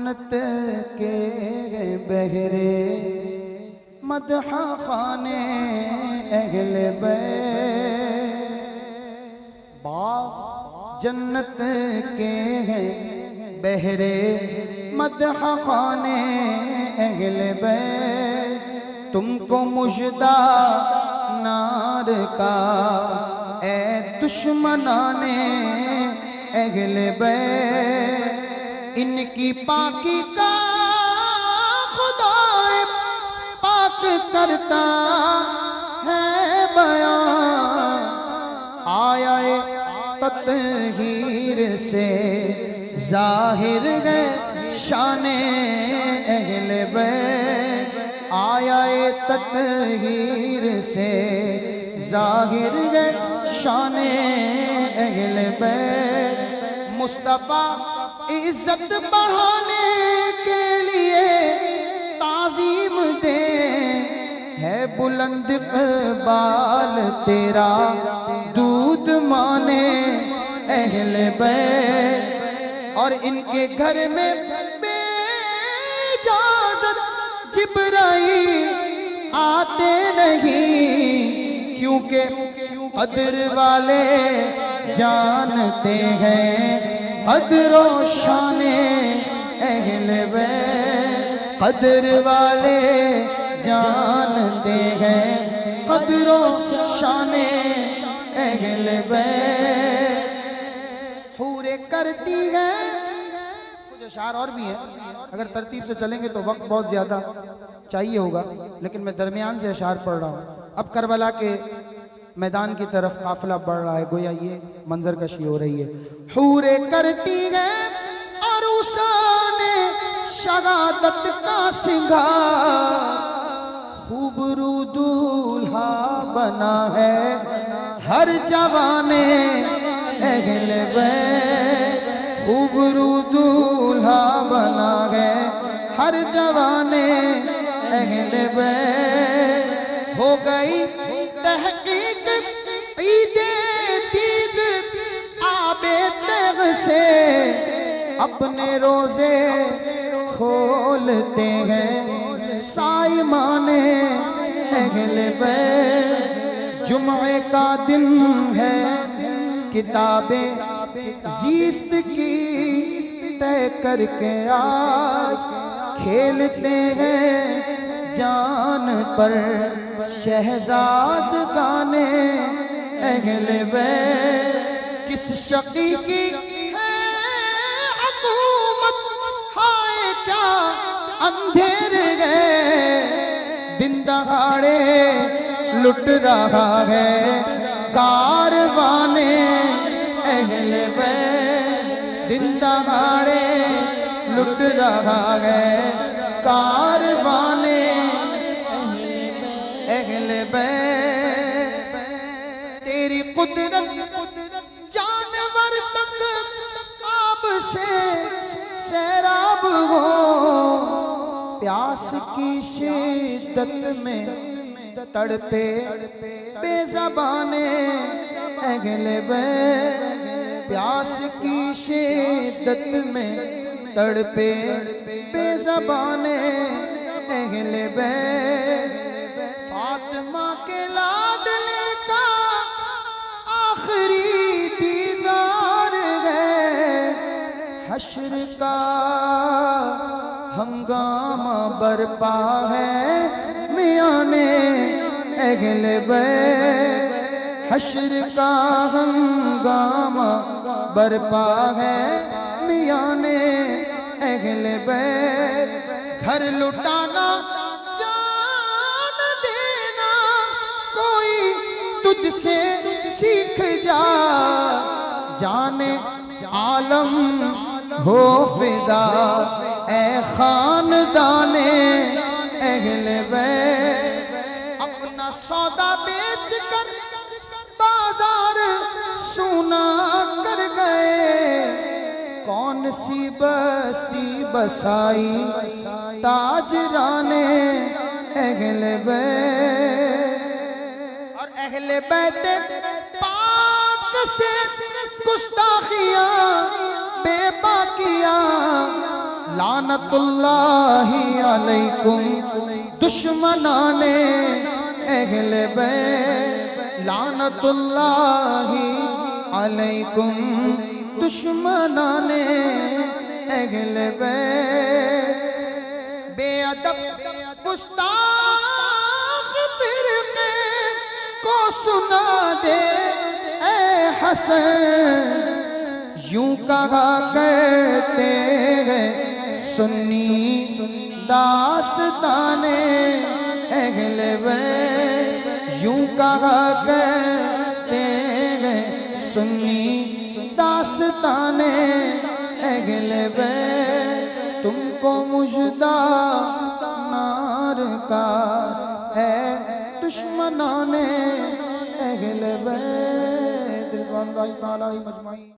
جنت کے بہرے مدح خانے اہل بیت، باغ جنت کے ہیں بہرے مدح خانے اہل بیت، تم کو مژدہ نار کا اے دشمنان اہل بیت، ان کی پاکی کا خدا پاک کرتا ہے بیان، آیا تطہیر سے ظاہر ہے شان اہل بیت، آیا تطہیر سے ظاہر ہے شان اہل بیت، مصطفیٰ عزت بڑھانے کے لیے تعظیم دے، ہے بلند اقبال تیرا دودھ مانے اہل بیت، اور ان کے گھر میں بے اجازت جبرائیل آتے نہیں، کیونکہ قدر والے جانتے ہیں قدر و شان اہل بیت، قدر والے جانتے ہیں قدر و شان اہل بیت، حوریں کرتی ہیں، کچھ اشعار اور بھی ہیں، اگر ترتیب سے چلیں گے تو وقت بہت زیادہ چاہیے ہوگا، لیکن میں درمیان سے اشعار پڑھ رہا ہوں۔ اب کربلا کے میدان کی طرف قافلہ بڑھ رہا ہے، گویا یہ منظر کشی ہو رہی ہے۔ حوریں کرتی ہیں عروسان شہادت کا سنگار، خوب رو دولہا بنا ہے ہر جوان اہل بیت، خوب رو دولہا بنا ہے ہر جوان اہل بیت، ہو گئی تحقیق عید دید آب تیغ سے، اپنے روزے کھولتے ہیں صائمان اہل بیت، جمعے کا دن ہے کتاب زیست کی طے کر کے آج کھیلتے ہیں جان پر شہزاد گانے اہل بیت، کس شقی کی ہے حکومت، ہائے کیا اندھیر گئے، دن دہاڑے لٹ رہا ہے کاروان اہل بیت، دن دہاڑے لٹ رہا ہے کاروان اہل بیت، تیری قدرت جانور تک آب سے سیراب ہو، پیاس کی شدت میں تڑپے بے زبان اہل بیت، پیاس کی شدت میں تڑپے بے زبان اہل بیت، فاطمہ کے لاڈلے کا آخری دیدار ہے، حشر کا ہنگامہ برپا ہے میان اہل بیت، حشر کا ہنگامہ برپا ہے میان اہل بیت، گھر لٹانا جان دینا کوئی تجھ سے سیکھ جا، جانے عالم ہو فدا اے خاندان اہل بیت، اپنا سودا بیچ کر بازار سونا کر گئے، کون سی بستی بسائی تاجران اہل بیت، اور اہل بیت پاک سے گستاخیاں بے باکیاں لعنت اللہ علیکم دشمنان اہل بیت لعنت اللہ علیکم دشمنان اہل بیت بے ادب گستاخ فرقے کو سنا دے اے حسن یوں کہا کرتے ہیں سنی داستان اہل بیت یوں کہا کرتے ہیں سنی داستان اہل بیت تم کو مژدہ نار کا ہے دشمنان اہل بیت رضوان اللہ تعالی علیہ مجمعین.